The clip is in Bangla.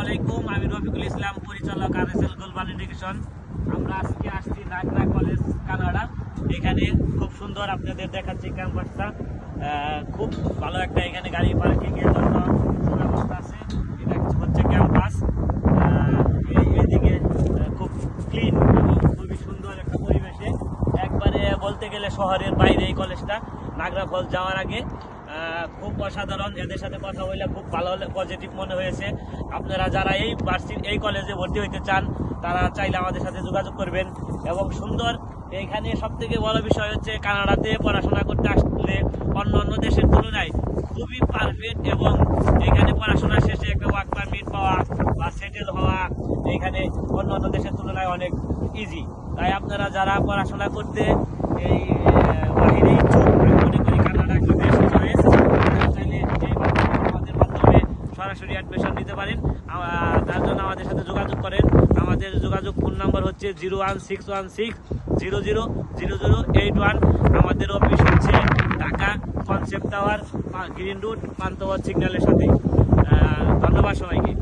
আলাইকুম, আমি রফিকুল ইসলাম, পরিচালক আরএসএল গ্লোবাল এডুকেশন। আমরা আজকে আসছি নাগরা কলেজ কানাডা। এখানে খুব সুন্দর আপনাদের দেখাচ্ছি ক্যাম্পাসটা। খুব ভালো একটা এখানে গাড়ি পার্কিং এর জন্য ব্যবস্থা আছে। এটা হচ্ছে ক্যাম্পাস। এইদিকে খুব ক্লিন এবং খুবই সুন্দর একটা পরিবেশে, একবারে বলতে গেলে শহরের বাইরে এই কলেজটা। নাগরা ফলস যাওয়ার আগে খুব অসাধারণ। এদের সাথে কথা বলে খুব ভালো পজিটিভ মনে হয়েছে। আপনারা যারা এই কলেজে ভর্তি হইতে চান তারা চাইলে আমাদের সাথে যোগাযোগ করবেন। এবং সুন্দর এইখানে সব থেকে বড় বিষয় হচ্ছে কানাডাতে পড়াশোনা করতে আসলে অন্য অন্য দেশের তুলনায় খুবই পারফেক্ট, এবং এখানে পড়াশোনা শেষে একটা ওয়ার্ক পারমিট পাওয়া বা সেটেল হওয়া এখানে অন্য অন্য দেশের তুলনায় অনেক ইজি। তাই আপনারা যারা পড়াশোনা করতে এই বাহিরে ইচ্ছুক, আমি মনে করি কানাডা একটা বেশ চয়েস। চাইলে আমাদের মাধ্যমে সরাসরি অ্যাডমিশন নিতে পারেন। তার জন্য আমাদের সাথে যোগাযোগ করেন। আমাদের যোগাযোগ ফোন নাম্বার হচ্ছে 01616000081। আমাদের অফিস হচ্ছে Dhaka concept tower, green route, Panthapath সিগন্যালের সাথে। ধন্যবাদ সবাইকে।